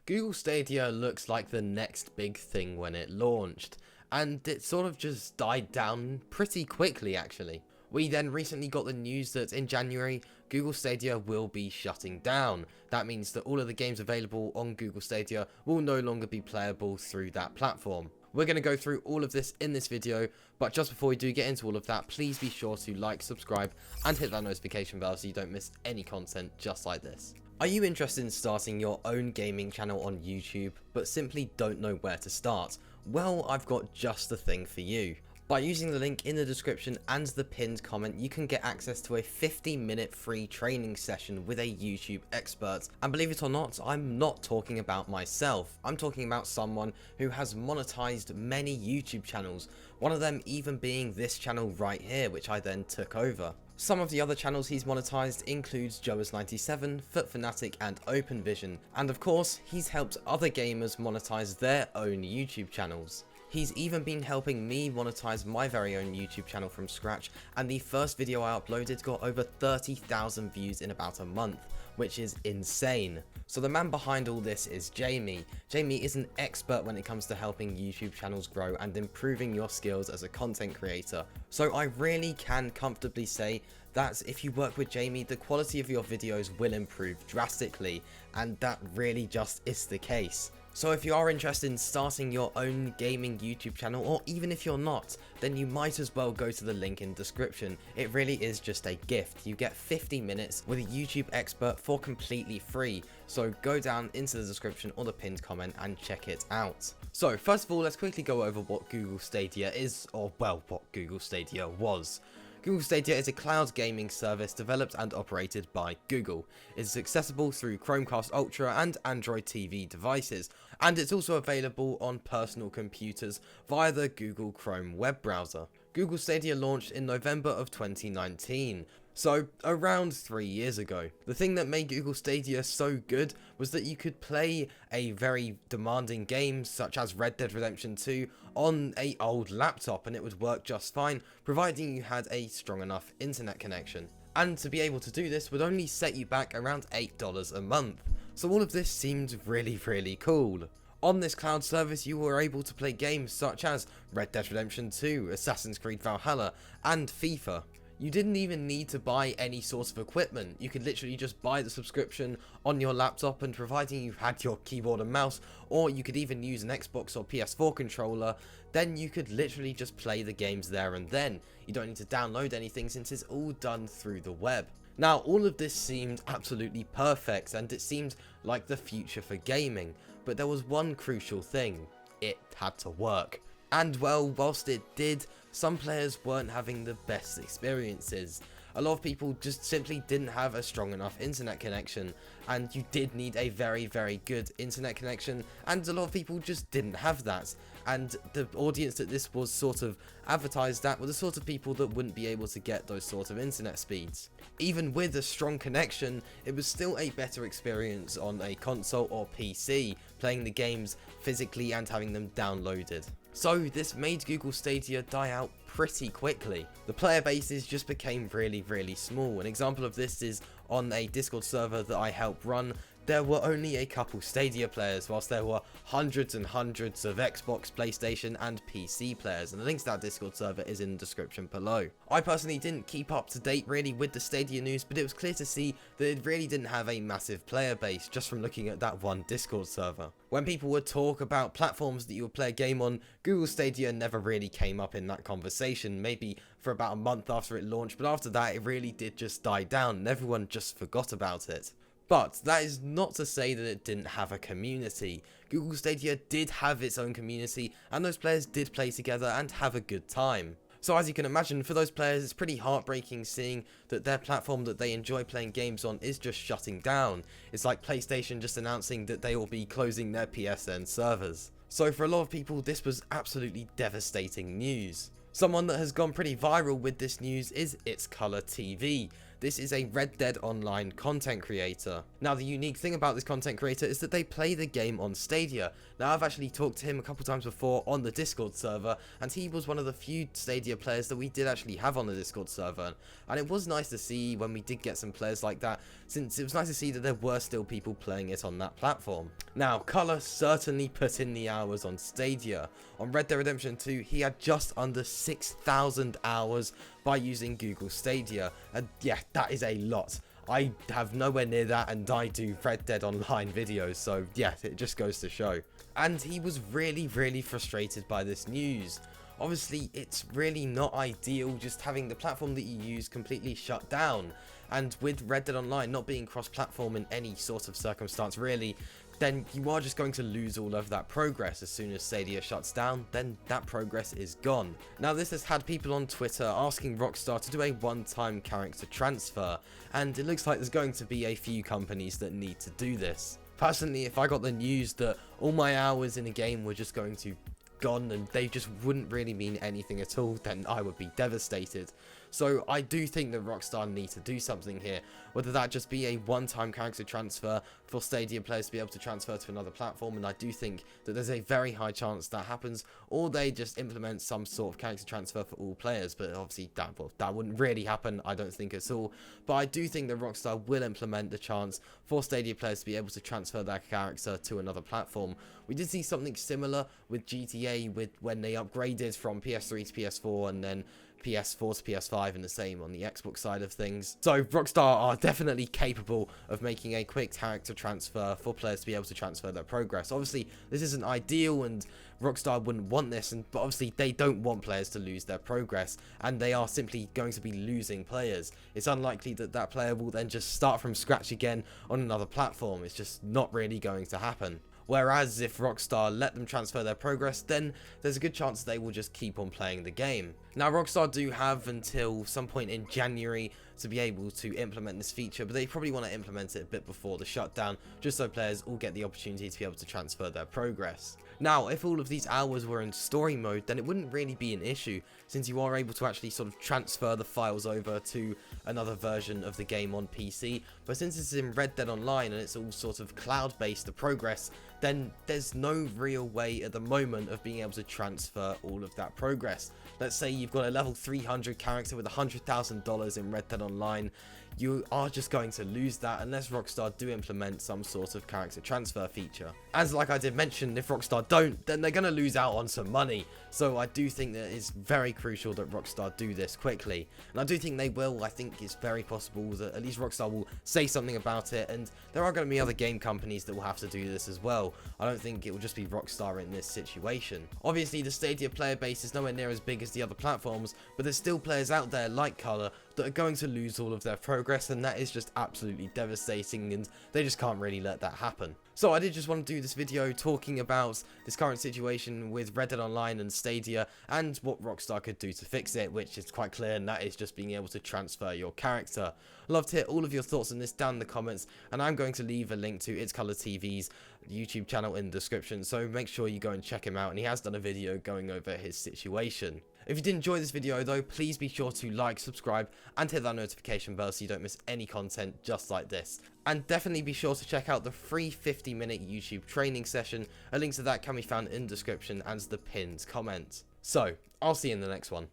Google Stadia looks like the next big thing when it launched, and it sort of just died down pretty quickly actually. We then recently got the news that in January, Google Stadia will be shutting down. That means that all of the games available on Google Stadia will no longer be playable through that platform. We're going to go through all of this in this video, but just before we do get into all of that, please be sure to like, subscribe, and hit that notification bell so you don't miss any content just like this. Are you interested in starting your own gaming channel on YouTube, but simply don't know where to start? Well, I've got just the thing for you. By using the link in the description and the pinned comment, you can get access to a 50-minute free training session with a YouTube expert. And believe it or not, I'm not talking about myself. I'm talking about someone who has monetized many YouTube channels, one of them even being this channel right here, which I then took over. Some of the other channels he's monetized includes Joas97, Foot Fanatic, and OpenVision. And of course, he's helped other gamers monetize their own YouTube channels. He's even been helping me monetize my very own YouTube channel from scratch, and the first video I uploaded got over 30,000 views in about a month, which is insane. So the man behind all this is Jamie. Jamie is an expert when it comes to helping YouTube channels grow and improving your skills as a content creator. So I really can comfortably say that if you work with Jamie, the quality of your videos will improve drastically, and that really just is the case. So if you are interested in starting your own gaming YouTube channel, or even if you're not, then you might as well go to the link in the description. It really is just a gift. You get 50 minutes with a YouTube expert for completely free. So go down into the description or the pinned comment and check it out. So first of all, let's quickly go over what Google Stadia is, or well, what Google Stadia was. Google Stadia is a cloud gaming service developed and operated by Google. It is accessible through Chromecast Ultra and Android TV devices, and it's also available on personal computers via the Google Chrome web browser. Google Stadia launched in November of 2019. So, around 3 years ago. The thing that made Google Stadia so good was that you could play a very demanding game such as Red Dead Redemption 2 on an old laptop and it would work just fine, providing you had a strong enough internet connection. And to be able to do this would only set you back around $8 a month. So all of this seemed really cool. On this cloud service, you were able to play games such as Red Dead Redemption 2, Assassin's Creed Valhalla, and FIFA. You didn't even need to buy any sort of equipment. You could literally just buy the subscription on your laptop, and providing you had your keyboard and mouse, or you could even use an Xbox or PS4 controller, then you could literally just play the games there and then. You don't need to download anything since it's all done through the web. Now, all of this seemed absolutely perfect, and it seemed like the future for gaming, but there was one crucial thing: it had to work. And well, whilst it did, some players weren't having the best experiences. A lot of people just simply didn't have a strong enough internet connection, and you did need a very good internet connection, and a lot of people just didn't have that. And the audience that this was sort of advertised at were the sort of people that wouldn't be able to get those sort of internet speeds. Even with a strong connection, it was still a better experience on a console or PC, playing the games physically and having them downloaded. So this made Google Stadia die out pretty quickly. The player bases just became really small. An example of this is on a Discord server that I help run. There were only a couple Stadia players, whilst there were hundreds and hundreds of Xbox, PlayStation, and PC players, and the link to that Discord server is in the description below. I personally didn't keep up to date really with the Stadia news, but it was clear to see that it really didn't have a massive player base just from looking at that one Discord server. When people would talk about platforms that you would play a game on, Google Stadia never really came up in that conversation, maybe for about a month after it launched, but after that it really did just die down and everyone just forgot about it. But that is not to say that it didn't have a community. Google Stadia did have its own community, and those players did play together and have a good time. So as you can imagine, for those players it's pretty heartbreaking seeing that their platform that they enjoy playing games on is just shutting down. It's like PlayStation just announcing that they will be closing their PSN servers. So for a lot of people this was absolutely devastating news. Someone that has gone pretty viral with this news is It's Color TV. This is a Red Dead Online content creator. Now, the unique thing about this content creator is that they play the game on Stadia. Now, I've actually talked to him a couple times before on the Discord server, and he was one of the few Stadia players that we did actually have on the Discord server. And it was nice to see when we did get some players like that, since it was nice to see that there were still people playing it on that platform. Now, Color certainly put in the hours on Stadia. On Red Dead Redemption 2, he had just under 6,000 hours by using Google Stadia, and yeah, that is a lot. I have nowhere near that, and I do Red Dead Online videos, so yeah, it just goes to show. And he was really frustrated by this news. Obviously, it's really not ideal just having the platform that you use completely shut down. And with Red Dead Online not being cross-platform in any sort of circumstance really, then you are just going to lose all of that progress. As soon as Stadia shuts down, then that progress is gone. Now, this has had people on Twitter asking Rockstar to do a one-time character transfer, and it looks like there's going to be a few companies that need to do this. Personally, if I got the news that all my hours in a game were just going to gone and they just wouldn't really mean anything at all, then I would be devastated. So I do think that Rockstar need to do something here, whether that just be a one-time character transfer for Stadia players to be able to transfer to another platform, and I do think that there's a very high chance that happens, or they just implement some sort of character transfer for all players, but obviously that wouldn't really happen, I don't think at all. But I do think that Rockstar will implement the chance for Stadia players to be able to transfer their character to another platform. We did see something similar with GTA when they upgraded from PS3 to PS4 and then PS4 to PS5, and the same on the Xbox side of things. So Rockstar are definitely capable of making a quick character transfer for players to be able to transfer their progress. Obviously, this isn't ideal, and Rockstar wouldn't want this, but obviously they don't want players to lose their progress, and they are simply going to be losing players. It's unlikely that that player will then just start from scratch again on another platform. It's just not really going to happen. Whereas if Rockstar let them transfer their progress, then there's a good chance they will just keep on playing the game. Now, Rockstar do have until some point in January to be able to implement this feature, but they probably want to implement it a bit before the shutdown, just so players all get the opportunity to be able to transfer their progress. Now, if all of these hours were in story mode, then it wouldn't really be an issue, since you are able to actually sort of transfer the files over to another version of the game on PC. But since it's in Red Dead Online and it's all sort of cloud-based, the progress, then there's no real way at the moment of being able to transfer all of that progress. Let's say you've got a level 300 character with $100,000 in Red Dead Online. You are just going to lose that unless Rockstar do implement some sort of character transfer feature. As like I did mention, if Rockstar don't, then they're going to lose out on some money. So I do think that it's very crucial that Rockstar do this quickly. And I do think they will. I think it's very possible that at least Rockstar will say something about it. And there are going to be other game companies that will have to do this as well. I don't think it will just be Rockstar in this situation. Obviously, the Stadia player base is nowhere near as big as the other platforms, but there's still players out there like Color that are going to lose all of their progress, and that is just absolutely devastating, and they just can't really let that happen. So I did just want to do this video talking about this current situation with Red Dead Online and Stadia and what Rockstar could do to fix it, which is quite clear, and that is just being able to transfer your character. I'd love to hear all of your thoughts on this down in the comments, and I'm going to leave a link to It's Color TV's YouTube channel in the description, so make sure you go and check him out, and he has done a video going over his situation. If you did enjoy this video though, please be sure to like, subscribe, and hit that notification bell so you don't miss any content just like this. And definitely be sure to check out the free 50-minute YouTube training session. A link to that can be found in the description and the pinned comment. So, I'll see you in the next one.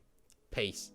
Peace.